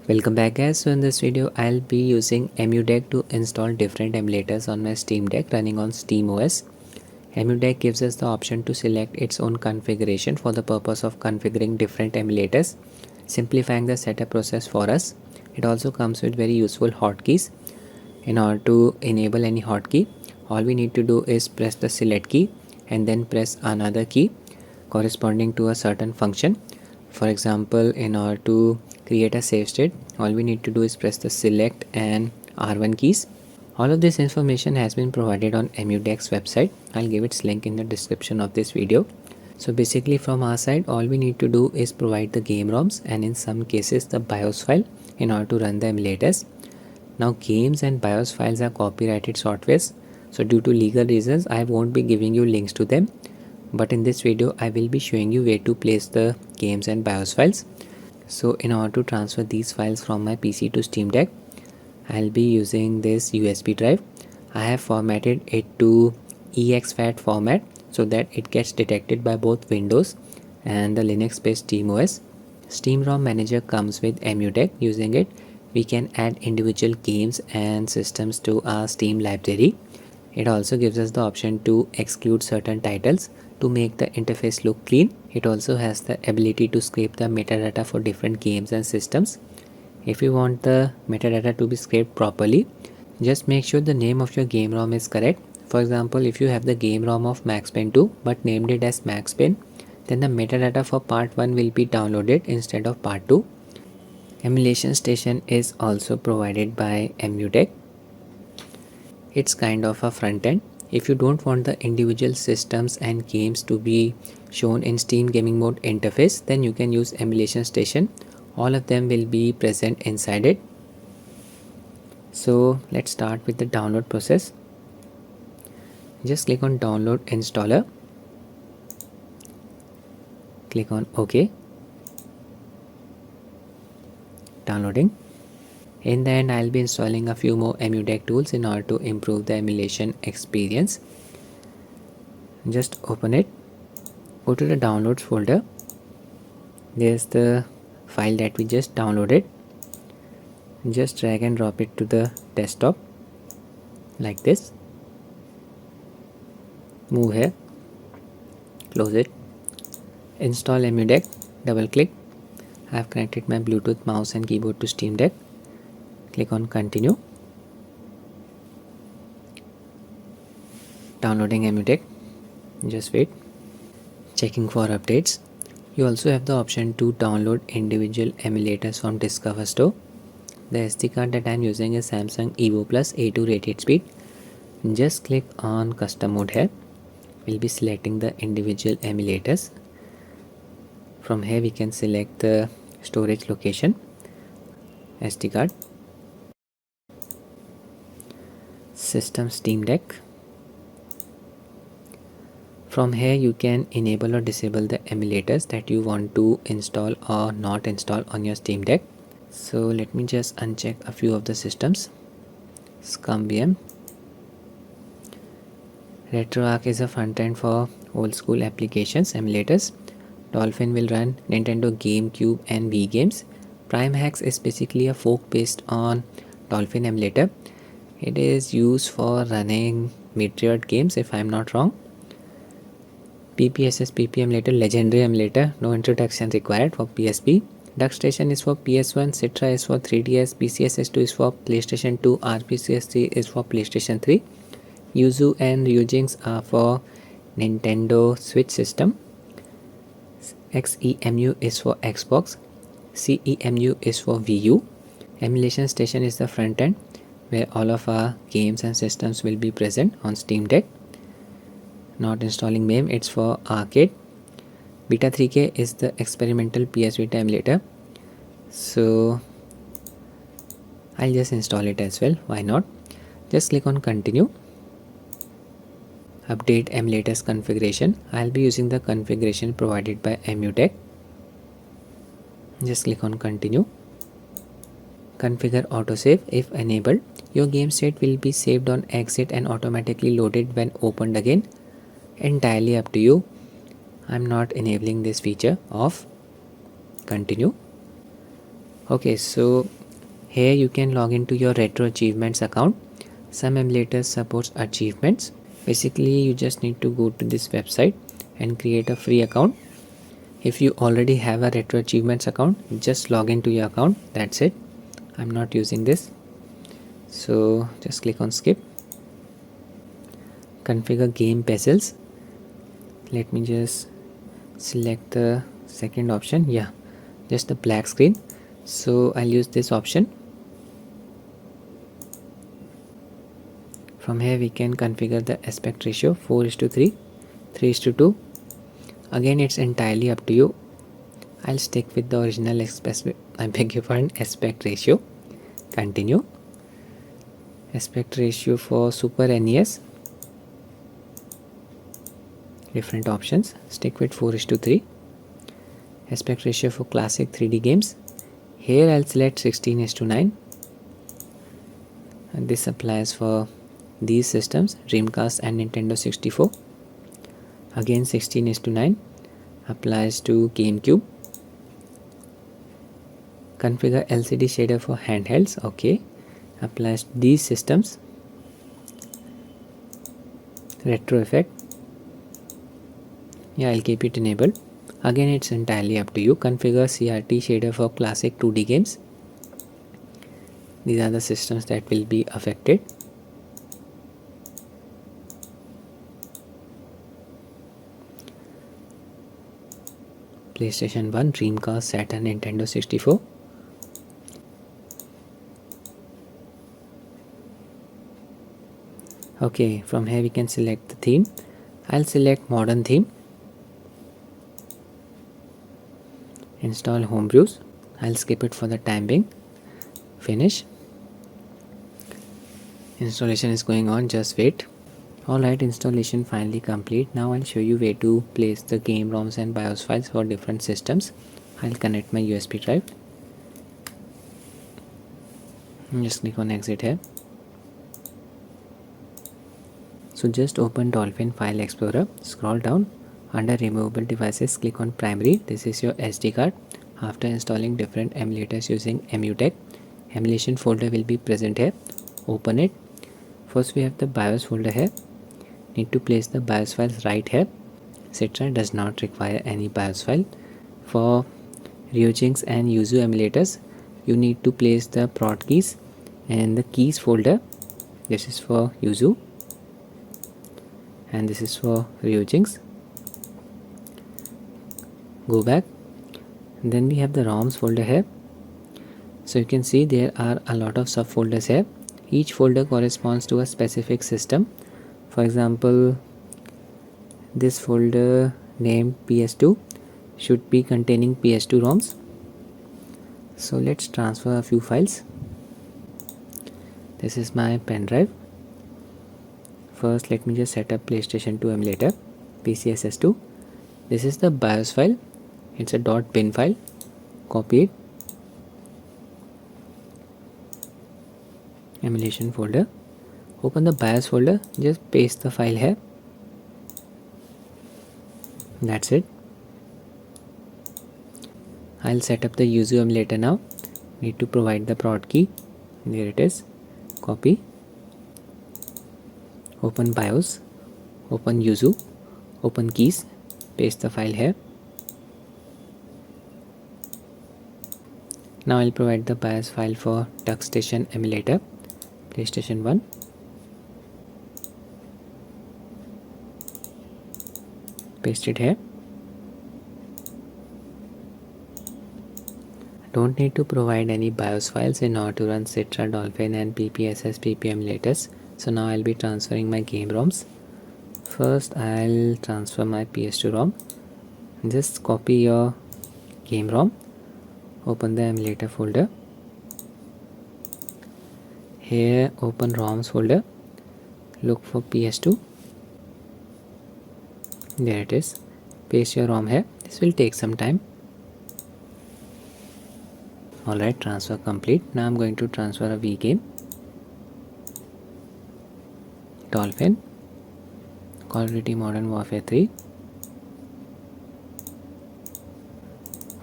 Welcome back guys. So in this video I'll be using Emudeck to install different emulators on my Steam Deck running on SteamOS. Emudeck gives us the option to select its own configuration for the purpose of configuring different emulators, simplifying the setup process for us. It also comes with very useful hotkeys. In order to enable any hotkey, all we need to do is press the select key and then press another key corresponding to a certain function. For example, in order to create a save state, all we need to do is press the select and R1 keys. All of this information has been provided on Emudeck's website. I'll give its link in the description of this video. So basically from our side, all we need to do is provide the game ROMs and in some cases the BIOS file in order to run the emulators. Now games and BIOS files are copyrighted softwares, so due to legal reasons I won't be giving you links to them, but in this video I will be showing you where to place the games and BIOS files. So in order to transfer these files from my PC to Steam Deck, I'll be using this USB drive. I have formatted it to exFAT format so that it gets detected by both Windows and the Linux based SteamOS. Steam Rom Manager comes with Emudeck. Using it, we can add individual games and systems to our Steam library. It also gives us the option to exclude certain titles to make the interface look clean. It also has the ability to scrape the metadata for different games and systems. If you want the metadata to be scraped properly, just make sure the name of your game ROM is correct. For example, if you have the game ROM of Max Payne 2 but named it as Max Payne, then the metadata for part 1 will be downloaded instead of part 2. Emulation Station is also provided by Emudeck. It's kind of a front end. If you don't want the individual systems and games to be shown in Steam Gaming Mode interface, then you can use Emulation Station. All of them will be present inside it. So let's start with the download process. Just click on download installer, click on OK. Downloading. In the end, I'll be installing a few more Emudeck tools in order to improve the emulation experience. Just open it, go to the downloads folder. There's the file that we just downloaded. Just drag and drop it to the desktop like this. Move here, close it, install Emudeck, double click. I have connected my Bluetooth mouse and keyboard to Steam Deck. Click on continue. Downloading Emudeck. Just wait. Checking for updates. You also have the option to download individual emulators from Discover Store. The SD card that I am using is Samsung Evo Plus A2 rated speed. Just click on custom mode here. We'll be selecting the individual emulators. From here we can select the storage location, SD card, system Steam Deck. From here you can enable or disable the emulators that you want to install or not install on your Steam Deck. So let me just uncheck a few of the systems. ScumVM. RetroArch is a front end for old school applications emulators. Dolphin will run Nintendo GameCube and Wii games. PrimeHacks is basically a fork based on Dolphin emulator. It is used for running mid-tiered games if I am not wrong. PPSSPP emulator, legendary emulator, no introduction required for PSP. Duckstation is for PS1, Citra is for 3DS, PCSS2 is for PlayStation 2, RPCS3 is for PlayStation 3. Yuzu and Ryujinx are for Nintendo Switch system. XEMU is for Xbox. CEMU is for Wii U. Emulation Station is the front end where all of our games and systems will be present on Steam Deck. Not installing MAME, it's for arcade. Beta 3K is the experimental PS Vita emulator. So I'll just install it as well, why not. Just click on continue. Update emulators configuration. I'll be using the configuration provided by Emudeck. Just click on continue. Configure autosave. If enabled, your game state will be saved on exit and automatically loaded when opened again. Entirely up to you. I'm not enabling this feature. Off. Continue. Okay, so here you can log into your retro achievements account. Some emulators supports achievements. Basically you just need to go to this website and create a free account. If you already have a retro achievements account, just log into your account, that's it. I'm not using this, so just click on skip. Configure game bezels. Let me just select the second option. Yeah, just the black screen, so I'll use this option. From here we can configure the aspect ratio 4:3, 3:2. Again, it's entirely up to you. I'll stick with the original aspect ratio. Continue. Aspect ratio for Super NES, different options. Stick with 4:3. Aspect ratio for classic 3D games. Here I'll select 16:9, and this applies for these systems, Dreamcast and Nintendo 64. Again 16:9 applies to GameCube. Configure LCD shader for handhelds. Okay, applies to these systems. Retro effect, yeah, I'll keep it enabled. Again, it's entirely up to you. Configure CRT shader for classic 2D games. These are the systems that will be affected. PlayStation 1, Dreamcast, Saturn, Nintendo 64. Okay, from here we can select the theme. I'll select modern theme. Install homebrews. I'll skip it for the time being. Finish. Installation is going on, just wait. Alright, installation finally complete. Now I'll show you where to place the game ROMs and BIOS files for different systems. I'll connect my USB drive. Just click on exit here. So just open Dolphin File Explorer, scroll down, under removable devices click on primary. This is your SD card. After installing different emulators using Emudeck, emulation folder will be present here. Open it. First we have the BIOS folder here. Need to place the BIOS files right here. Citra does not require any BIOS file. For Ryujinx and Yuzu emulators, you need to place the prod keys and the keys folder. This is for Yuzu and this is for Ryujinx. Go back, and then we have the ROMs folder here. So you can see there are a lot of subfolders here. Each folder corresponds to a specific system. For example, this folder named PS2 should be containing PS2 ROMs. So let's transfer a few files. This is my pen drive. First let me just set up PlayStation 2 emulator, PCSS2. This is the BIOS file. It's a .bin file. Copy it. Emulation folder. Open the BIOS folder. Just paste the file here. That's it. I'll set up the Yuzu emulator now. Need to provide the prod key. There it is. Copy. Open BIOS. Open Yuzu. Open keys. Paste the file here. Now I'll provide the BIOS file for Duckstation emulator, PlayStation 1. Paste it here. Don't need to provide any BIOS files in order to run Citra, Dolphin and PPSSPP emulators. So now I'll be transferring my game ROMs. First I'll transfer my PS2 ROM. Just copy your game ROM. Open the emulator folder. Here open ROMs folder. Look for PS2. There it is. Paste your ROM here. This will take some time. Alright, transfer complete. Now I'm going to transfer a V game. Dolphin. Call of Duty Modern Warfare 3.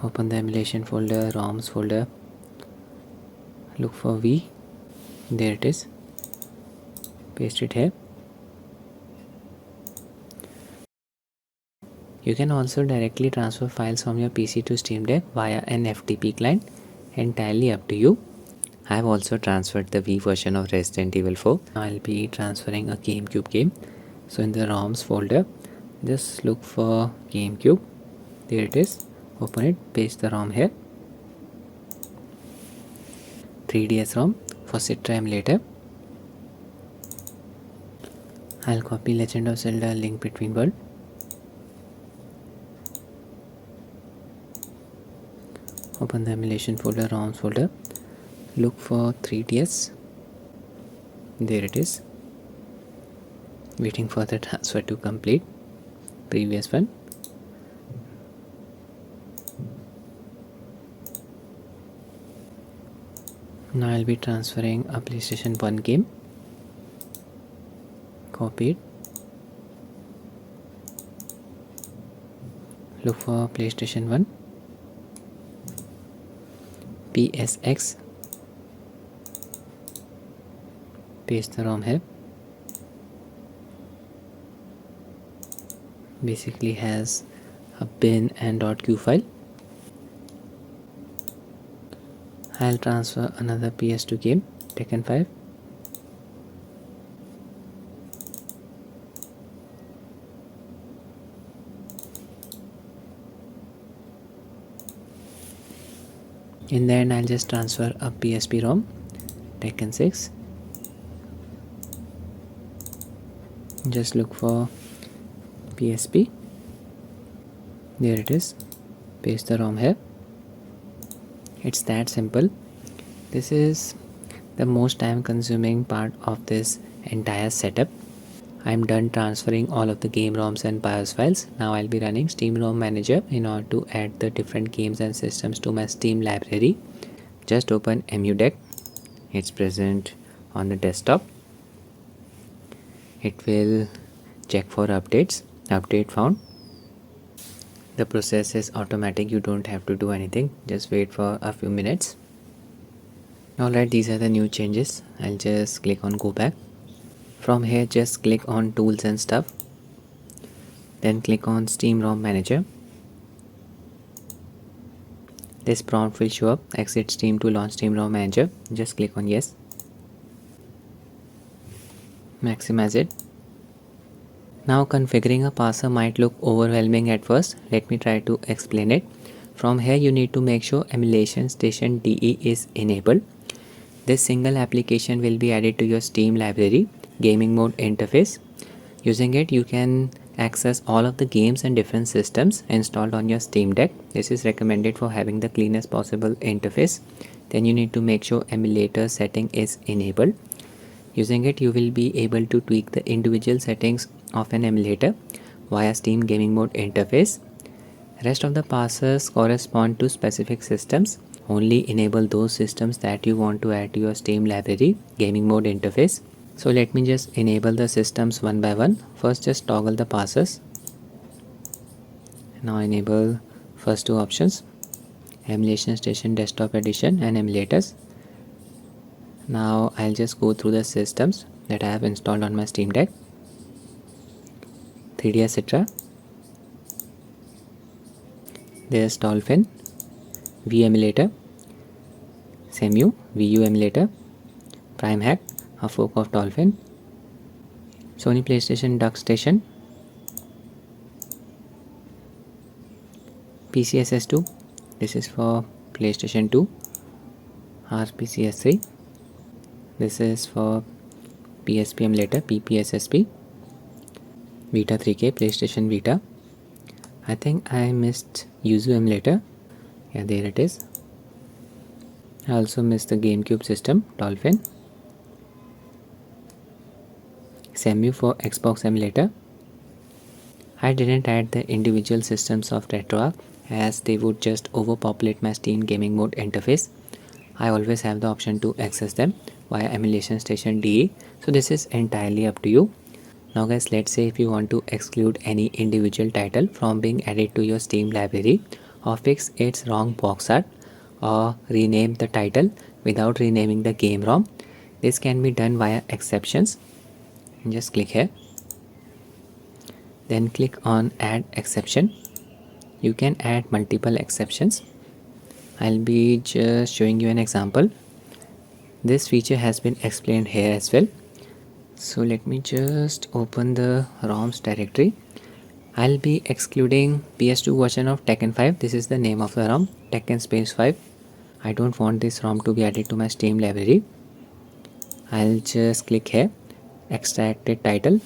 Open the emulation folder, ROMs folder. look for V, there it is, paste it here. You can also directly transfer files from your PC to SteamDeck via an FTP client, entirely up to you. I have also transferred the V version of Resident Evil 4. Now I'll be transferring a GameCube game. So in the ROMs folder, just look for GameCube, there it is, open it, paste the ROM here. 3DS ROM for Citra emulator. I'll copy Legend of Zelda Link Between Worlds. Open the emulation folder, ROMs folder, look for 3DS, there it is, waiting for the transfer to complete, previous one. Now I'll be transferring a PlayStation 1 game, copy it, look for PlayStation 1, PSX, paste the ROM here. Basically has a bin and .q file. I'll transfer another PS2 game, Tekken 5. In the end, I'll just transfer a PSP ROM, Tekken 6. Just look for PSP, there it is, paste the ROM here. It's that simple. This is the most time consuming part of this entire setup. I'm done transferring all of the game ROMs and BIOS files. Now I'll be running Steam Rom Manager in order to add the different games and systems to my Steam library. Just open Emudeck. It's present on the desktop. It will check for updates. Update found. The process is automatic, you don't have to do anything, just wait for a few minutes. Alright, these are the new changes. I'll just click on go back. From here just click on tools and stuff, then click on Steam ROM Manager. This prompt will show up, exit Steam to launch Steam ROM Manager. Just click on yes, maximize it. Now configuring a parser might look overwhelming at first. Let me try to explain it. From here you need to make sure Emulation Station DE is enabled. This single application will be added to your Steam library gaming mode interface. Using it you can access all of the games and different systems installed on your SteamDeck. This is recommended for having the cleanest possible interface. Then you need to make sure emulator setting is enabled. Using it you will be able to tweak the individual settings of an emulator via Steam gaming mode interface. Rest of the parsers correspond to specific systems. Only enable those systems that you want to add to your Steam library gaming mode interface. So let me just enable the systems one by one. First just toggle the parsers. Now enable first two options, Emulation Station Desktop Edition and Emulators. Now I'll just go through the systems that I have installed on my SteamDeck. 3DS Citra, there's Dolphin, V Emulator, Semu, VU Emulator, Prime Hack, a fork of Dolphin, Sony PlayStation Duckstation, PCSS2, this is for PlayStation 2, RPCS3, this is for PSP emulator, PPSSPP, Vita 3K, PlayStation Vita. I think I missed Yuzu emulator. Yeah, there it is. I also missed the GameCube system, Dolphin. Semu for Xbox emulator. I didn't add the individual systems of RetroArch as they would just overpopulate my Steam gaming mode interface. I always have the option to access them via Emulation Station DE. So this is entirely up to you. Now guys, let's say if you want to exclude any individual title from being added to your Steam library or fix its wrong box art or rename the title, without renaming the game ROM. This can be done via exceptions. Just click here, then click on add exception. You can add multiple exceptions. I'll be just showing you an example. This feature has been explained here as well. So let me just open the ROMs directory. I'll be excluding PS2 version of Tekken 5. This is the name of the ROM, Tekken space 5. I don't want this ROM to be added to my Steam library. I'll just click here, extracted title,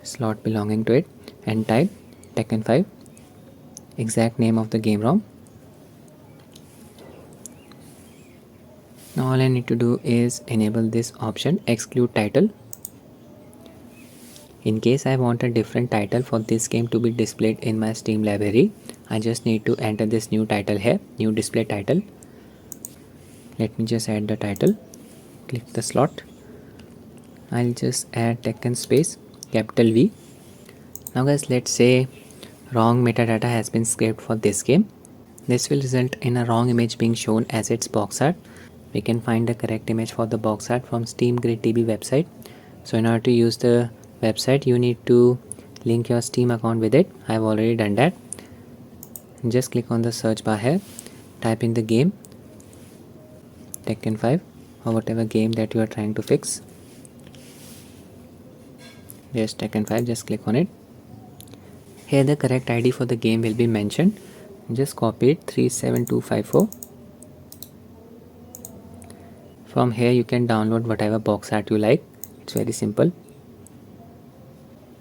slot belonging to it, and type Tekken 5, exact name of the game ROM. Now all I need to do is enable this option, exclude title. In case I want a different title for this game to be displayed in my Steam library, I just need to enter this new title here, new display title. Let me just add the title, click the slot. I'll just add Tekken space capital V. Now guys, let's say wrong metadata has been scraped for this game. This will result in a wrong image being shown as its box art. We can find the correct image for the box art from SteamGridDB website. So in order to use the website, you need to link your Steam account with it. I've already done that. Just click on the search bar here, type in the game Tekken 5 or whatever game that you are trying to fix. Yes, Tekken 5, just click on it. Here the correct ID for the game will be mentioned. Just copy it, 37254. From here you can download whatever box art you like. It's very simple.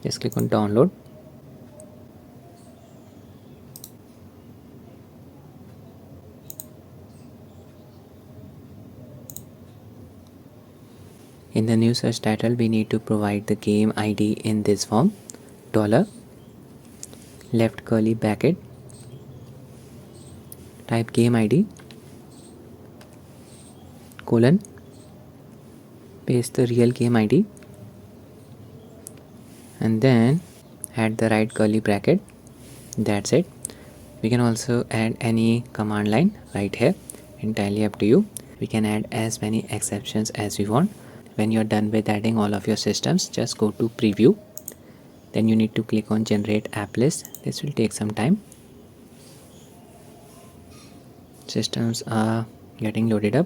Just click on download. In the new search title, we need to provide the game ID in this form: $, left curly bracket, type game ID, colon, paste the real game ID, and then add the right curly bracket. That's it. We can also add any command line right here, entirely up to you. We can add as many exceptions as we want. When you're done with adding all of your systems, just go to preview. Then you need to click on generate app list. This will take some time. Systems are getting loaded up.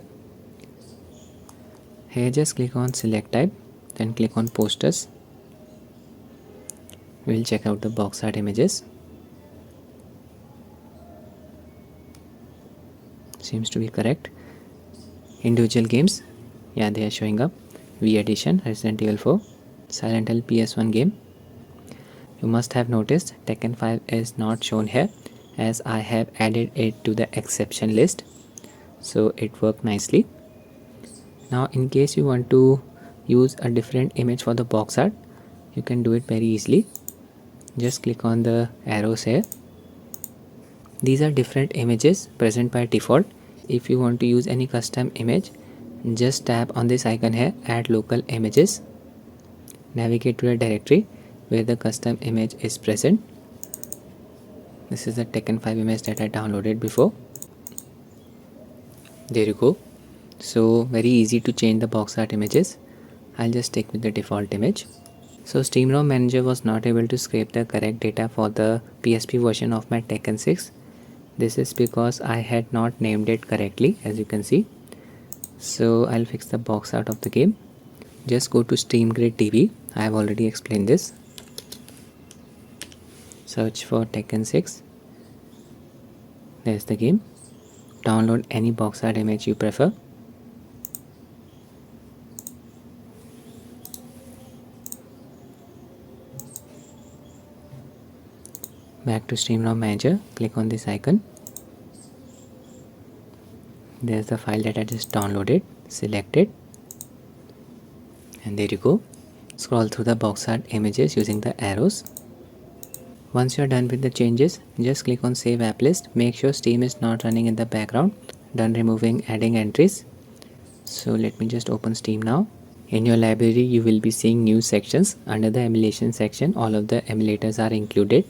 Here just click on select type, then click on posters. We'll check out the box art images. Seems to be correct. Individual games, yeah, they are showing up. V Edition, Resident Evil 4, Silent Hill PS1 game. You must have noticed Tekken 5 is not shown here as I have added it to the exception list. So it worked nicely. Now in case you want to use a different image for the box art, you can do it very easily. Just click on the arrows here. These are different images present by default. If you want to use any custom image, just tap on this icon here, add local images. Navigate to a directory where the custom image is present. This is the Tekken 5 image that I downloaded before. There you go. So very easy to change the box art images. I'll just stick with the default image. So Steam Rom Manager was not able to scrape the correct data for the PSP version of my Tekken 6. This is because I had not named it correctly, as you can see. So I'll fix the box art of the game. Just go to SteamGridDB. I have already explained this. Search for Tekken 6. There's the game. Download any box art image you prefer. Back to Steam Rom Manager, click on this icon. There's the file that I just downloaded, select it, and there you go. Scroll through the box art images using the arrows. Once you're done with the changes, just click on save app list. Make sure Steam is not running in the background. Done removing adding entries. So let me just open Steam now. In your library, you will be seeing new sections. Under the emulation section, all of the emulators are included.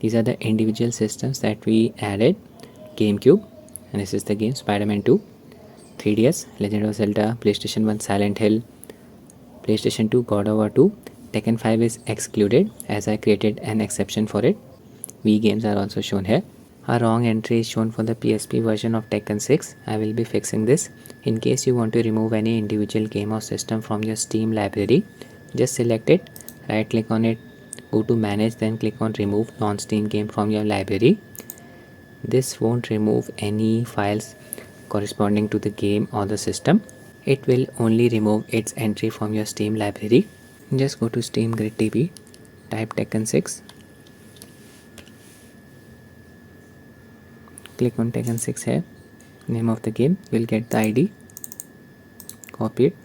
These are the individual systems that we added. GameCube, and this is the game Spider-Man 2. 3DS, Legend of Zelda, PlayStation 1 Silent Hill, PlayStation 2 God of War 2. Tekken 5 is excluded as I created an exception for it. Wii games are also shown here. A wrong entry is shown for the PSP version of Tekken 6. I will be fixing this. In case you want to remove any individual game or system from your Steam library, just select it, right click on it, go to manage, then click on remove non-Steam game from your library. This won't remove any files corresponding to the game or the system. It will only remove its entry from your Steam library. Just go to Steam Grid TV, type Tekken 6, click on Tekken 6 here, name of the game, you'll get the ID, copy it,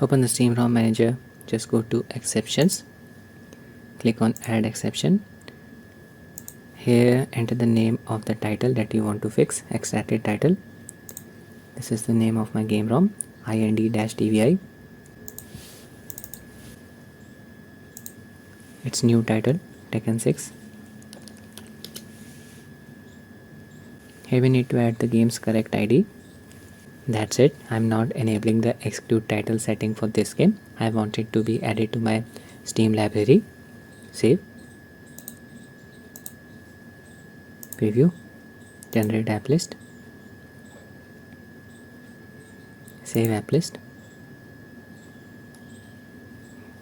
open the Steam Rom Manager, just go to exceptions, click on add exception. Here enter the name of the title that you want to fix, extracted title. This is the name of my game ROM, ind-dvi. Its new title, Tekken 6. Here we need to add the game's correct ID. That's it. I'm not enabling the exclude title setting for this game. I want it to be added to my Steam library. Save. Preview. Generate app list. Save app list.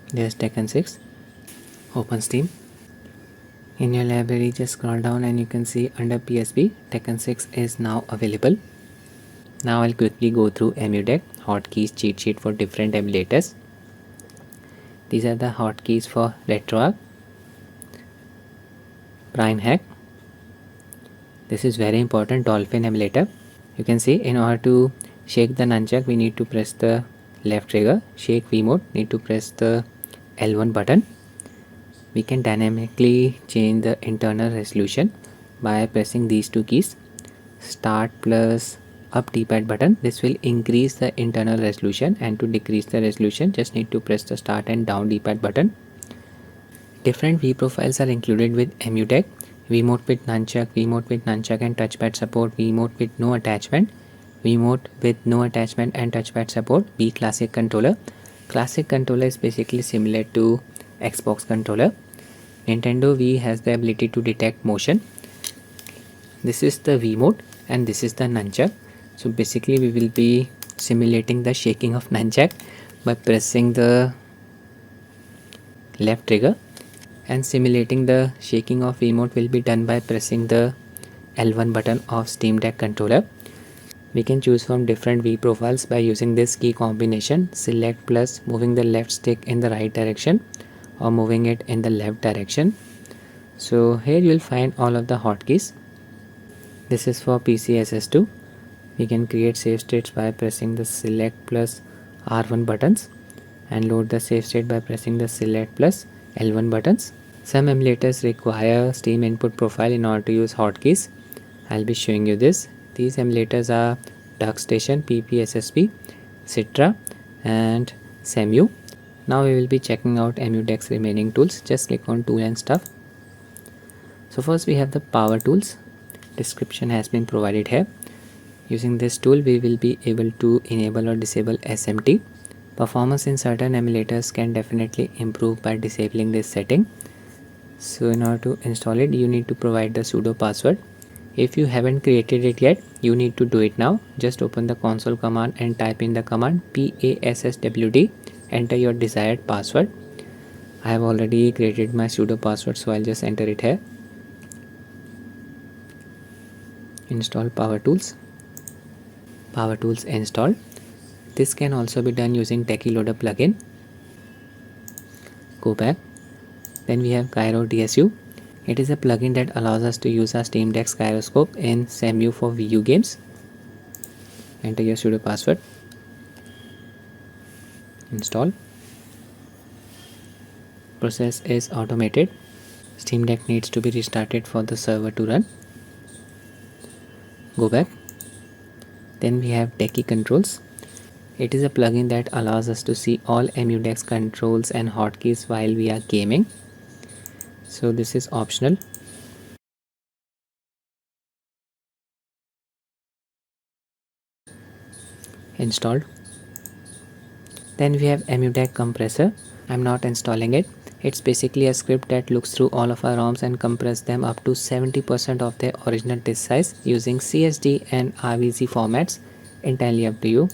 There's Tekken 6. Open Steam. In your library, just scroll down and you can see under PSP, Tekken 6 is now available. Now I'll quickly go through Emudeck hotkeys cheat sheet for different emulators. These are the hotkeys for RetroArch, Prime Hack. This is very important, Dolphin emulator. You can see in order to shake the nunchuck, we need to press the left trigger. Shake Wiimote, need to press the L1 button. We can dynamically change the internal resolution by pressing these two keys, start plus up D-pad button. This will increase the internal resolution, and to decrease the resolution just need to press the start and down D-pad button. Different V profiles are included with Emudeck: Wiimote with nunchuck and touchpad support, Wiimote with no attachment, Wiimote with no attachment and touchpad support, V classic controller. Classic controller is basically similar to Xbox controller. Nintendo Wii has the ability to detect motion. This is the Wiimote and this is the nunchuck. So basically we will be simulating the shaking of nunchuck by pressing the left trigger, and simulating the shaking of Wiimote will be done by pressing the L1 button of SteamDeck controller. We can choose from different V profiles by using this key combination: select plus moving the left stick in the right direction or moving it in the left direction. So here you will find all of the hotkeys. This is for PCSS2. We can create save states by pressing the select plus R1 buttons and load the save state by pressing the select plus L1 buttons. Some emulators require Steam input profile in order to use hotkeys. I'll be showing you this. These emulators are Duckstation, PPSSPP, Citra and Cemu. Now we will be checking out Emudeck's remaining tools. Just click on tool and stuff. So first we have the power tools. Description has been provided here. Using this tool we will be able to enable or disable SMT. Performance in certain emulators can definitely improve by disabling this setting. So in order to install it, you need to provide the sudo password. If you haven't created it yet, you need to do it now. Just open the console command and type in the command PASSWD. Enter your desired password. I have already created my sudo password, so I'll just enter it here. Install power tools. Power tools installed. This can also be done using Techie Loader plugin. Go back. Then we have Gyro DSU. It is a plugin that allows us to use our SteamDeck's gyroscope in Cemu for Wii U games. Enter your sudo password. Install. Process is automated. SteamDeck needs to be restarted for the server to run. Go back. Then we have Techie Controls. It is a plugin that allows us to see all Emudeck's controls and hotkeys while we are gaming. So this is optional. installed. Then we have Emudeck compressor. I'm not installing it. It's basically a script that looks through all of our ROMs and compress them up to 70% of their original disk size using CSD and RVZ formats. Entirely up to you.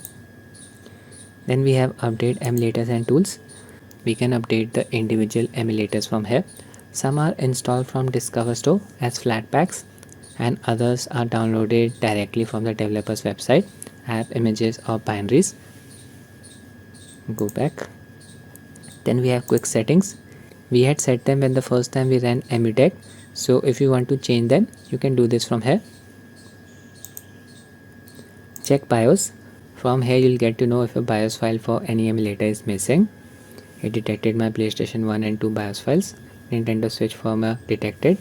Then we have update emulators and tools. We can update the individual emulators from here. Some are installed from Discover Store as flat packs and others are downloaded directly from the developer's website, app images or binaries. Go back. Then we have quick settings. We had set them when the first time we ran Emudeck, so if you want to change them, you can do this from here. Check BIOS. From here you'll get to know if a BIOS file for any emulator is missing. It detected my PlayStation 1 and 2 BIOS files. Nintendo Switch firmware detected.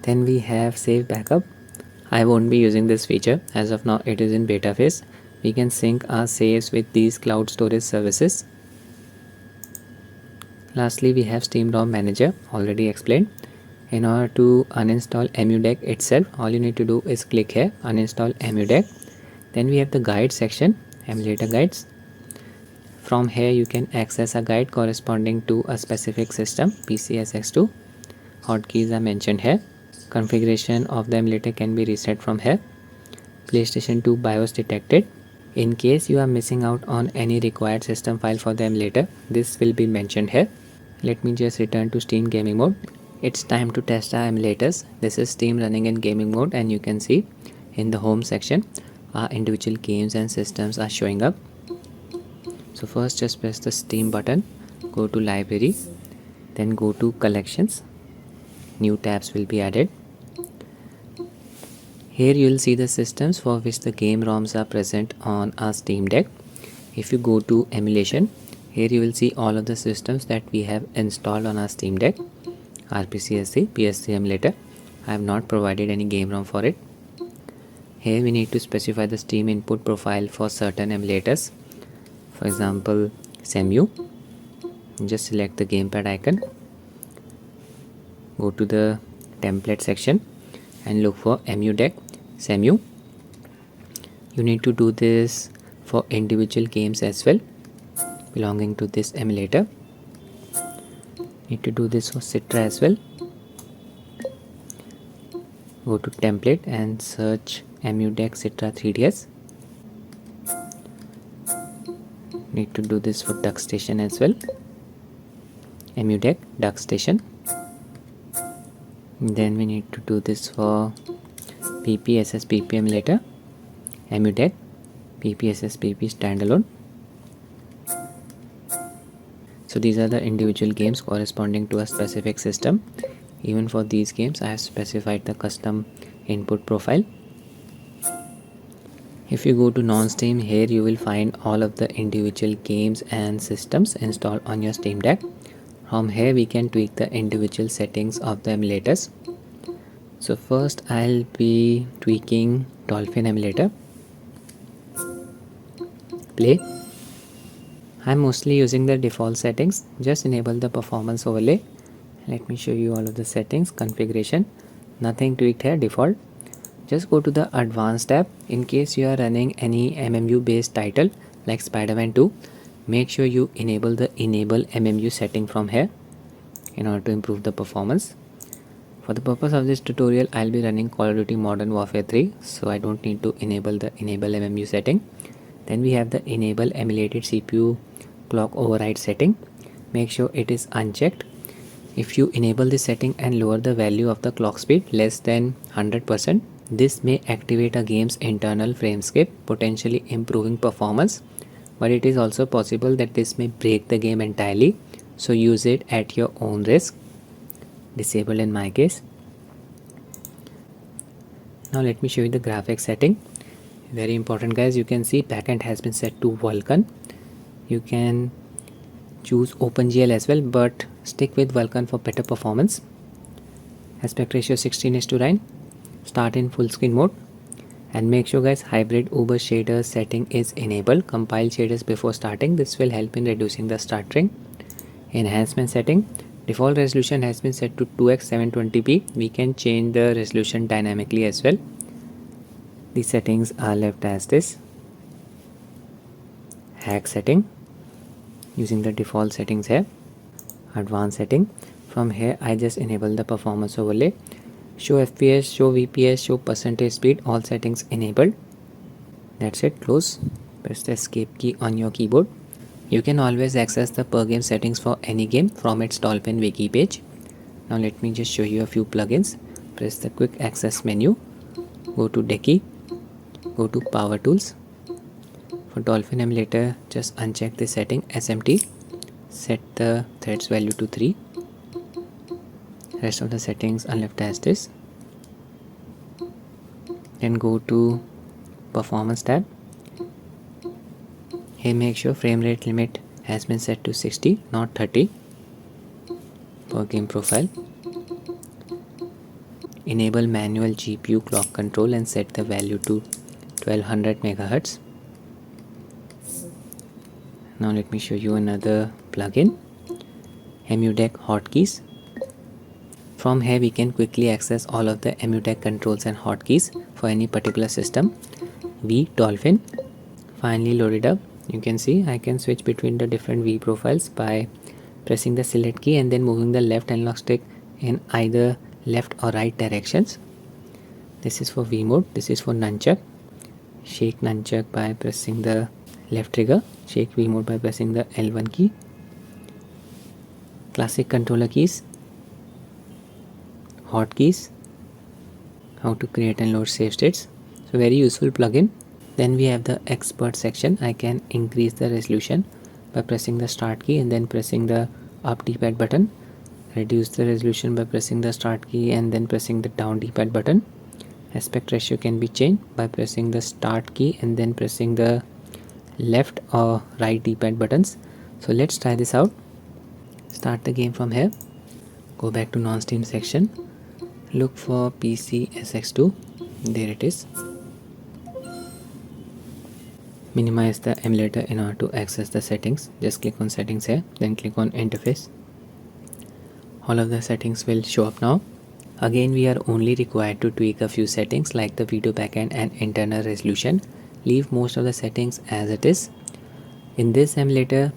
Then we have save backup. I won't be using this feature as of now, it is in beta phase. We can sync our saves with these cloud storage services. Lastly, we have Steam Rom Manager, already explained. In order to uninstall Emudeck itself, all you need to do is click here, uninstall Emudeck. Then we have the guide section, emulator guides. From here you can access a guide corresponding to a specific system, PCSX2. Hotkeys are mentioned here. Configuration of the emulator can be reset from here. PlayStation 2 BIOS detected. In case you are missing out on any required system file for the emulator, this will be mentioned here. Let me just return to Steam gaming mode. It's time to test our emulators. This is Steam running in gaming mode and you can see in the home section our individual games and systems are showing up. So first just press the Steam button, go to library, then go to collections. New tabs will be added. Here you will see the systems for which the game ROMs are present on our SteamDeck. If you go to emulation, here you will see all of the systems that we have installed on our SteamDeck. RPCSC, PS3 emulator. I have not provided any game ROM for it. Here we need to specify the Steam input profile for certain emulators. For example, Cemu. Just select the gamepad icon. Go to the template section and look for Emudeck Cemu. You need to do this for individual games as well belonging to this emulator. Need to do this for Citra as well. Go to template and search Emudeck Citra 3ds. Need to do this for Duckstation as well. Emudeck Duckstation. Then we need to do this for PPSSPP emulator. Emudeck PPSSPP standalone. So these are the individual games corresponding to a specific system. Even for these games I have specified the custom input profile. If you go to non-Steam, here you will find all of the individual games and systems installed on your Steam Deck. From here we can tweak the individual settings of the emulators. So first I'll be tweaking Dolphin emulator. Play. I'm mostly using the default settings. Just enable the performance overlay. Let me show you all of the settings. Configuration. Nothing tweaked here, default. Just go to the advanced tab. In case you are running any MMU based title like Spider-Man 2, make sure you enable the enable MMU setting from here in order to improve the performance. For the purpose of this tutorial, I'll be running Call of Duty Modern Warfare 3, so I don't need to enable the enable MMU setting. Then we have the enable emulated CPU clock override setting. Make sure it is unchecked. If you enable this setting and lower the value of the clock speed less than 100%, this may activate a game's internal framescape, potentially improving performance, but it is also possible that this may break the game entirely, so use it at your own risk. Disabled in my case. Now let me show you the graphics setting. Very important guys, you can see backend has been set to Vulkan. You can choose OpenGL as well, but stick with Vulkan for better performance. Aspect ratio 16:9. Start in full screen mode. And make sure guys, hybrid Uber shader setting is enabled. Compile shaders before starting. This will help in reducing the stuttering. Enhancement setting. Default resolution has been set to 2x 720p. We can change the resolution dynamically as well. The settings are left as this. Hack setting, using the default settings here. Advanced setting, from here I just enable the performance overlay. Show FPS, show VPS, show percentage speed, all settings enabled. That's it. Close. Press the escape key on your keyboard. You can always access the per game settings for any game from its Dolphin wiki page. Now let me just show you a few plugins. Press the quick access menu, go to Decky, go to power tools. For Dolphin emulator, just uncheck the setting SMT, set the threads value to 3. Rest of the settings are left as this. Then go to performance tab. Here make sure frame rate limit has been set to 60, not 30. For game profile, enable manual GPU clock control and set the value to 1200 MHz. Now let me show you another plugin, Emudeck Hotkeys. From here we can quickly access all of the Emudeck controls and hotkeys for any particular system. V Dolphin, finally loaded up. You can see I can switch between the different V profiles by pressing the select key and then moving the left analog stick in either left or right directions. This is for V mode. This is for nunchuck. Shake nunchuck by pressing the left trigger. Shake V mode by pressing the L1 key. Classic controller keys. Hotkeys. How to create and load save states. So very useful plugin. Then we have the expert section. I can increase the resolution by pressing the start key and then pressing the up D-pad button. Reduce the resolution by pressing the start key and then pressing the down D-pad button. Aspect ratio can be changed by pressing the start key and then pressing the left or right D-pad buttons. So let's try this out. Start the game from here. Go back to non-Steam section. Look for PCSX2. There it is. Minimize the emulator in order to access the settings. Just click on settings here, then click on interface. All of the settings will show up now. Again, we are only required to tweak a few settings like the video backend and internal resolution. Leave most of the settings as it is. In this emulator,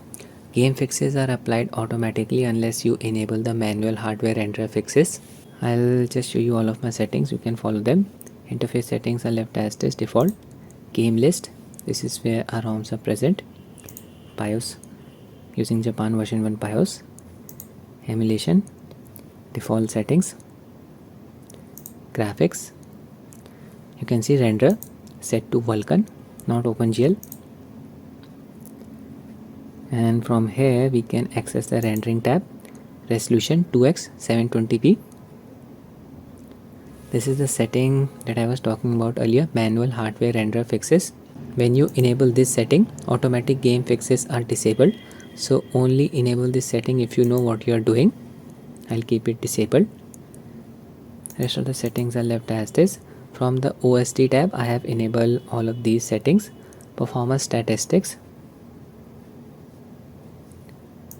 game fixes are applied automatically unless you enable the manual hardware renderer fixes. I'll just show you all of my settings. You can follow them. Interface settings are left as this default. Game list. This is where our ROMs are present. BIOS, using Japan version 1 BIOS. Emulation, default settings. Graphics, you can see render set to Vulkan, not OpenGL. And from here we can access the rendering tab. Resolution 2x 720p. This is the setting that I was talking about earlier, manual hardware renderer fixes. When you enable this setting, automatic game fixes are disabled. So only enable this setting if you know what you are doing. I'll keep it disabled. Rest of the settings are left as this. From the OST tab, I have enabled all of these settings. Performance statistics.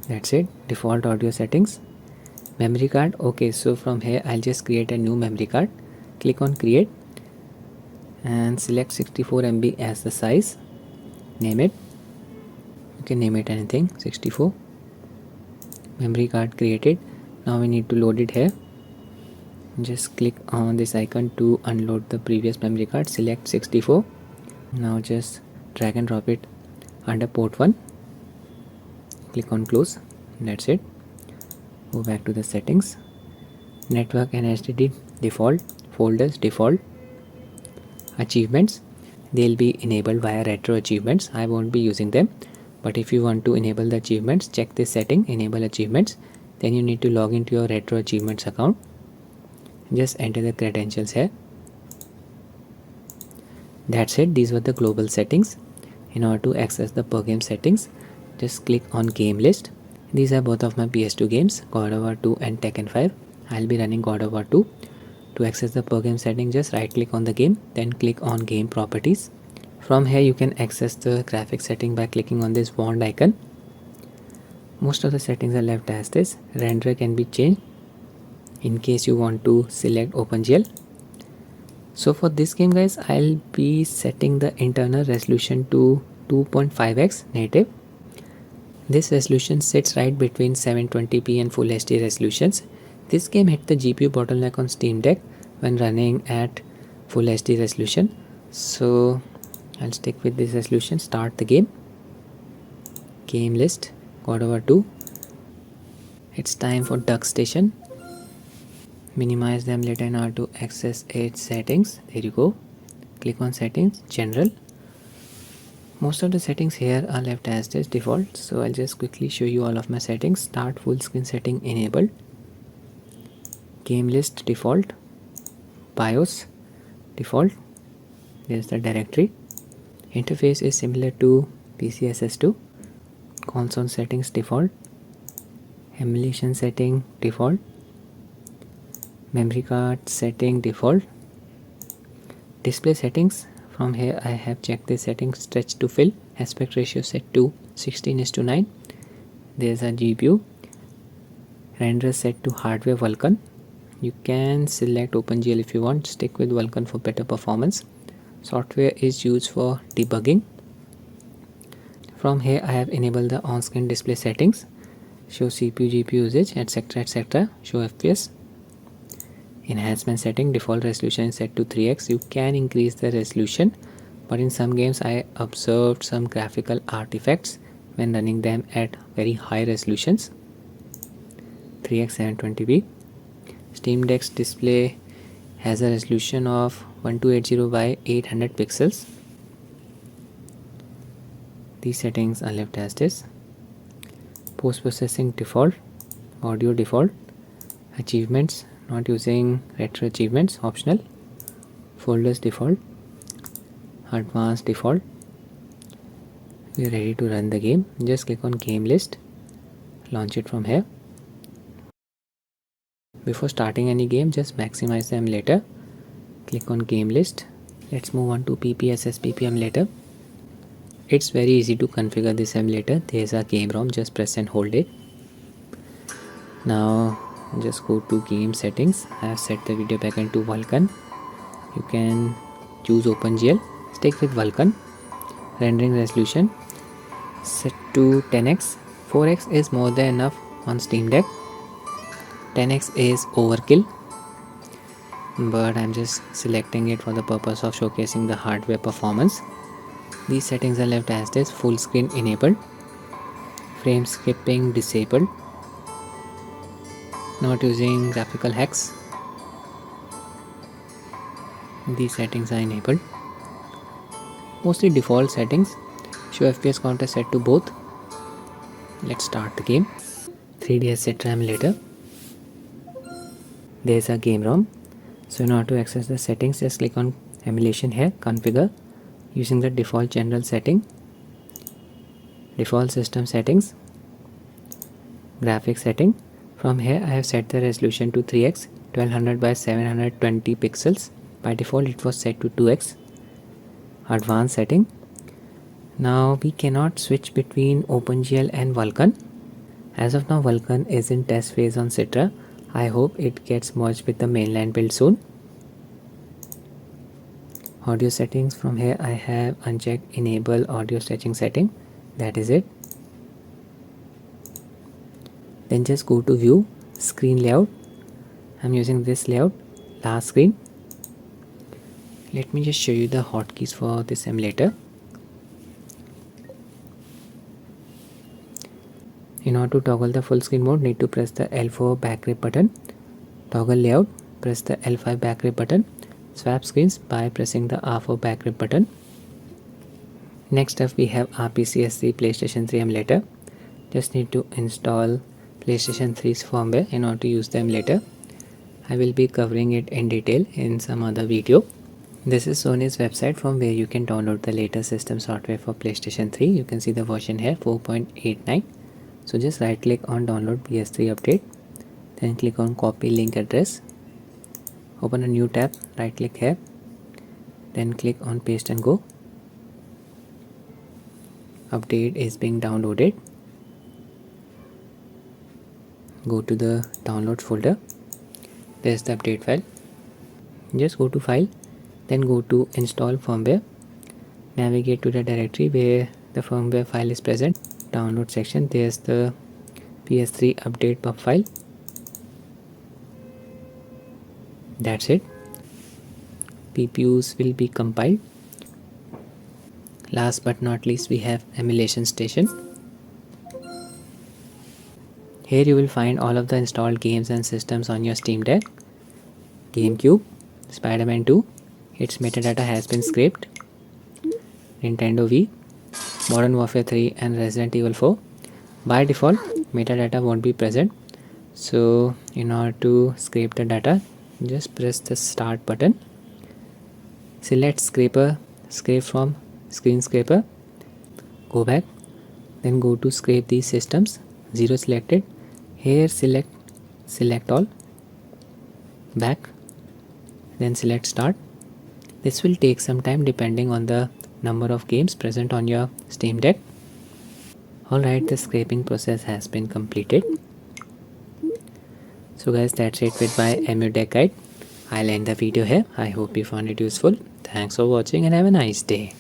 That's it. Default audio settings. Memory card. Okay, so from here I'll just create a new memory card. Click on create and select 64 MB as the size. Name it. You can name it anything. 64. Memory card created. Now we need to load it here. Just click on this icon to unload the previous memory card. Select 64. Now just drag and drop it under port 1. Click on close. That's it. Go back to the settings. Network and HDD default. Folders default. Achievements, they'll be enabled via retro achievements. I won't be using them, but if you want to enable the achievements, check this setting, enable achievements. Then you need to log into your retro achievements account. Just enter the credentials here. That's it. These were the global settings. In order to access the per game settings, just click on game list. These are both of my PS2 games, God of War 2 and Tekken 5. I'll be running God of War 2. To access the per game setting, just right click on the game, then click on game properties. From here you can access the graphics setting by clicking on this wand icon. Most of the settings are left as this. Renderer can be changed in case you want to select OpenGL. So for this game guys, I'll be setting the internal resolution to 2.5x native. This resolution sits right between 720p and Full HD resolutions. This game hit the GPU bottleneck on SteamDeck when running at Full HD resolution. So I'll stick with this resolution. Start the game. Game list, God over 2. It's time for Duckstation. Minimize the emulator in order to access its settings. There you go. Click on settings, general. Most of the settings here are left as this default, so I'll just quickly show you all of my settings. Start full screen setting enabled, game list default, BIOS default, there's the directory. Interface is similar to PCSS2. Console settings default, emulation setting default, memory card setting default. Display settings, from here I have checked the settings, stretch to fill, aspect ratio set to 16:9. There's a GPU, render set to hardware Vulkan. You can select OpenGL if you want, stick with Vulkan for better performance. Software is used for debugging. From here I have enabled the on-screen display settings, show CPU GPU usage, etc, etc, show FPS. Enhancement setting, default resolution is set to 3x. You can increase the resolution, but in some games I observed some graphical artifacts when running them at very high resolutions. 3x 720p. SteamDeck's display has a resolution of 1280 by 800 pixels. These settings are left as this. Post-processing default, audio default, achievements, not using retro achievements, optional, folders default, advanced default. We are ready to run the game. Just click on game list, launch it from here. Before starting any game, just maximize the emulator, click on game list. Let's move on to PPSSPP emulator. It's very easy to configure this emulator. There's a game ROM, just press and hold it. Now just go to game settings. I have set the video backend to Vulkan. You can choose OpenGL, stick with Vulkan. Rendering resolution set to 10x. 4x is more than enough on SteamDeck. 10x is overkill, but I'm just selecting it for the purpose of showcasing the hardware performance. These settings are left as this. Full screen enabled, frame skipping disabled, not using graphical hacks. These settings are enabled. Mostly default settings. Show FPS counter set to both. Let's start the game. 3ds Citra emulator. There's a game ROM. So in order to access the settings, just click on emulation here, configure, using the default general setting, default system settings, graphics setting. From here I have set the resolution to 3x, 1200 by 720 pixels. By default it was set to 2x. Advanced setting. Now we cannot switch between OpenGL and Vulkan. As of now Vulkan is in test phase on Citra. I hope it gets merged with the mainline build soon. Audio settings, from here I have unchecked enable audio stretching setting. That is it. Then just go to view, screen layout. I'm using this layout, last screen. Let me just show you the hotkeys for this emulator. In order to toggle the full screen mode, need to press the L4 back grip button. Toggle layout, press the L5 back grip button. Swap screens by pressing the R4 back grip button. Next up we have RPCS3 PlayStation 3 emulator. Just need to install PlayStation 3's firmware in order to use the emulator. I will be covering it in detail in some other video. This is Sony's website from where you can download the latest system software for PlayStation 3. You can see the version here, 4.89. So just right click on download PS3 update, then click on copy link address, open a new tab, right click here, then click on paste and go. Update is being downloaded. Go to the download folder. There's the update file. Just go to file, Then go to install firmware, navigate to the directory where the firmware file is present. Download section, there's the PS3 update pub file. That's it. PPUs will be compiled. Last but not least, we have Emulation Station. Here you will find all of the installed games and systems on your Steam Deck. GameCube, Spider-Man 2, its metadata has been scraped. Nintendo Wii, Modern Warfare 3 and Resident Evil 4. By default, metadata won't be present. So in order to scrape the data, just press the start button. Select scrape from screen scraper. Go back. Then go to scrape these systems. 0 selected. Here select all. Back. Then select start. This will take some time depending on the number of games present on your Steam Deck. Alright, the scraping process has been completed. So guys, that's it with my Emudeck guide. I'll end the video here. I hope you found it useful. Thanks for watching and have a nice day.